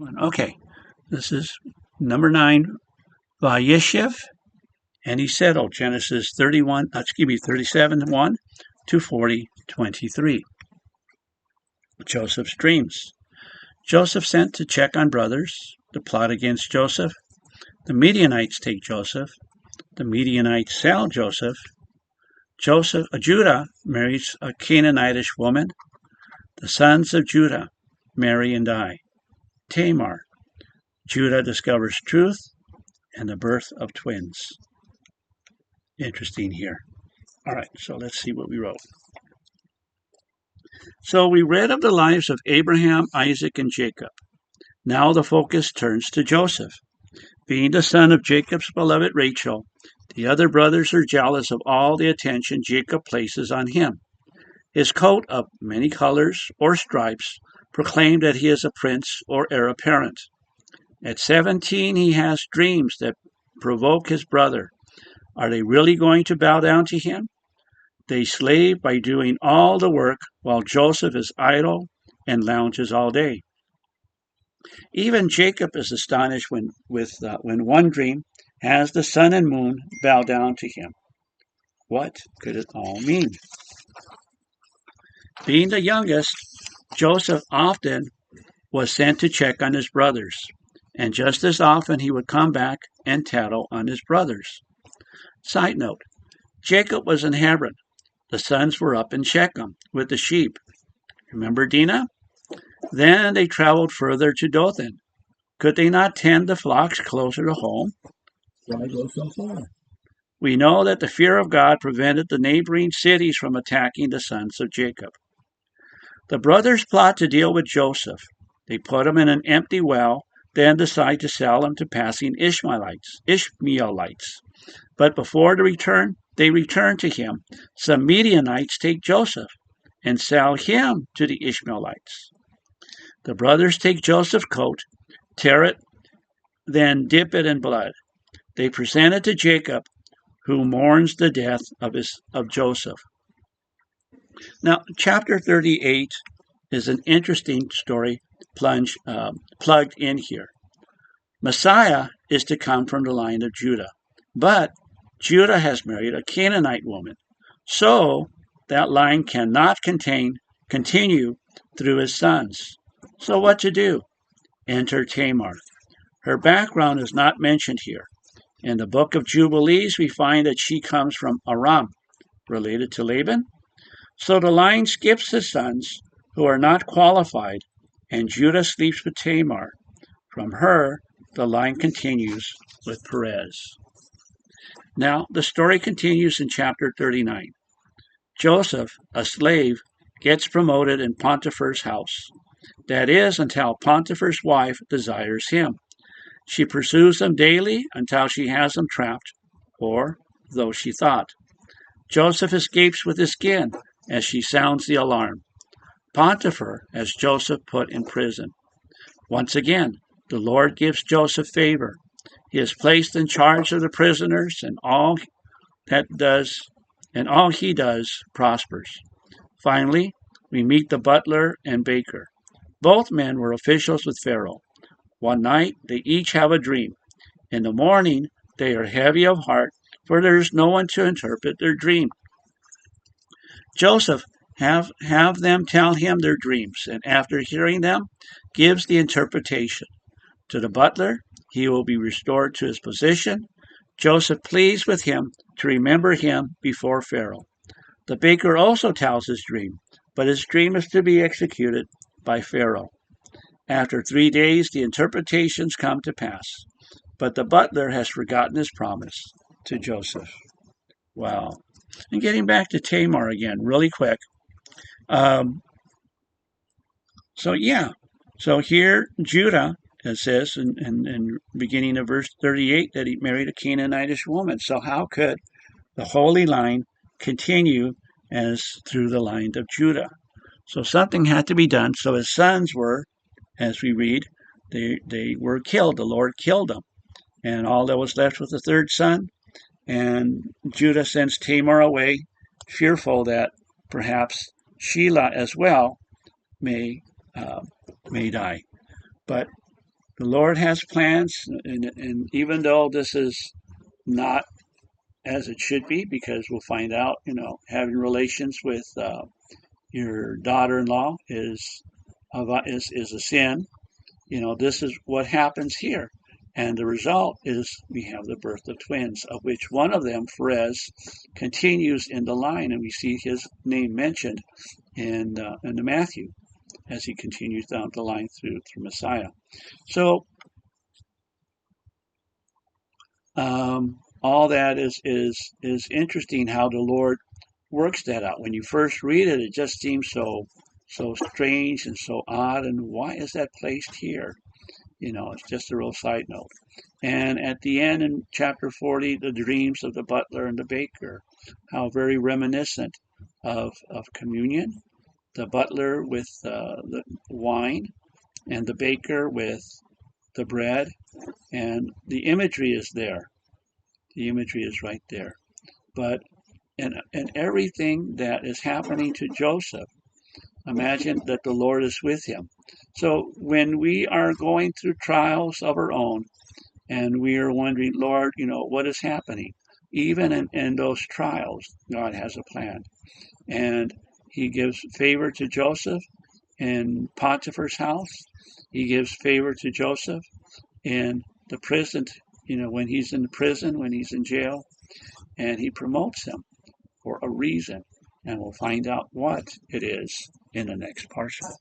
Okay, this is number 9, Vayeshev, and he settled Genesis 37, 1 to 40:23. Joseph's dreams. Joseph sent to check on brothers, to plot against Joseph. The Midianites take Joseph. The Midianites sell Joseph. Judah marries a Canaanitish woman. The sons of Judah marry and die. Tamar. Judah discovers truth and the birth of twins. Interesting here. All right, so let's see what we wrote. So we read of the lives of Abraham, Isaac, and Jacob. Now the focus turns to Joseph. Being the son of Jacob's beloved Rachel, the other brothers are jealous of all the attention Jacob places on him. His coat of many colors or stripes proclaimed that he is a prince or heir apparent. At 17, he has dreams that provoke his brother. Are they really going to bow down to him? They slave by doing all the work while Joseph is idle and lounges all day. Even Jacob is astonished when one dream has the sun and moon bow down to him. What could it all mean? Being the youngest, Joseph often was sent to check on his brothers, and just as often he would come back and tattle on his brothers. Side note, Jacob was in Hebron. The sons were up in Shechem with the sheep. Remember Dinah? Then they traveled further to Dothan. Could they not tend the flocks closer to home? Why go so far? We know that the fear of God prevented the neighboring cities from attacking the sons of Jacob. The brothers plot to deal with Joseph. They put him in an empty well, then decide to sell him to passing Ishmaelites. But before they return to him, some Midianites take Joseph and sell him to the Ishmaelites. The brothers take Joseph's coat, tear it, then dip it in blood. They present it to Jacob, who mourns the death of Joseph. Now, chapter 38 is an interesting story plugged in here. Messiah is to come from the line of Judah, but Judah has married a Canaanite woman, so that line cannot continue through his sons. So what to do? Enter Tamar. Her background is not mentioned here. In the book of Jubilees, we find that she comes from Aram, related to Laban. So the line skips his sons, who are not qualified, and Judah sleeps with Tamar. From her, the line continues with Perez. Now, the story continues in chapter 39. Joseph, a slave, gets promoted in Potiphar's house. That is, until Potiphar's wife desires him. She pursues him daily until she has him trapped, or though she thought. Joseph escapes with his skin as she sounds the alarm. Potiphar has Joseph put in prison. Once again, the Lord gives Joseph favor. He is placed in charge of the prisoners, and all he does prospers. Finally, we meet the butler and baker. Both men were officials with Pharaoh. One night, they each have a dream. In the morning, they are heavy of heart, for there is no one to interpret their dream. Joseph have them tell him their dreams, and after hearing them, gives the interpretation. To the butler, he will be restored to his position. Joseph pleads with him to remember him before Pharaoh. The baker also tells his dream, but his dream is to be executed by Pharaoh. After 3 days, the interpretations come to pass, but the butler has forgotten his promise to Joseph. Wow. And getting back to Tamar again, really quick. So here, Judah, it says in beginning of verse 38, that he married a Canaanitish woman. So how could the holy line continue as through the line of Judah? So something had to be done. So his sons were, as we read, they were killed. The Lord killed them. And all that was left was the third son. And Judah sends Tamar away, fearful that perhaps Shelah as well may die. But The Lord has plans, and even though this is not as it should be, because we'll find out, having relations with your daughter-in-law is a sin. This is what happens here. And the result is we have the birth of twins, of which one of them, Perez, continues in the line, and we see his name mentioned in the Matthew as he continues down the line through Messiah. So all that is interesting how the Lord works that out. When you first read it, it just seems so strange and so odd. And why is that placed here? It's just a real side note. And at the end in chapter 40, the dreams of the butler and the baker, how very reminiscent of communion. The butler with the wine and the baker with the bread. And the imagery is there. The imagery is right there. But in everything that is happening to Joseph, imagine that the Lord is with him. So when we are going through trials of our own and we are wondering, Lord, what is happening? Even in those trials, God has a plan. And he gives favor to Joseph in Potiphar's house. He gives favor to Joseph in the prison, when he's in prison, when he's in jail. And he promotes him for a reason. And we'll find out what it is in the next parshah.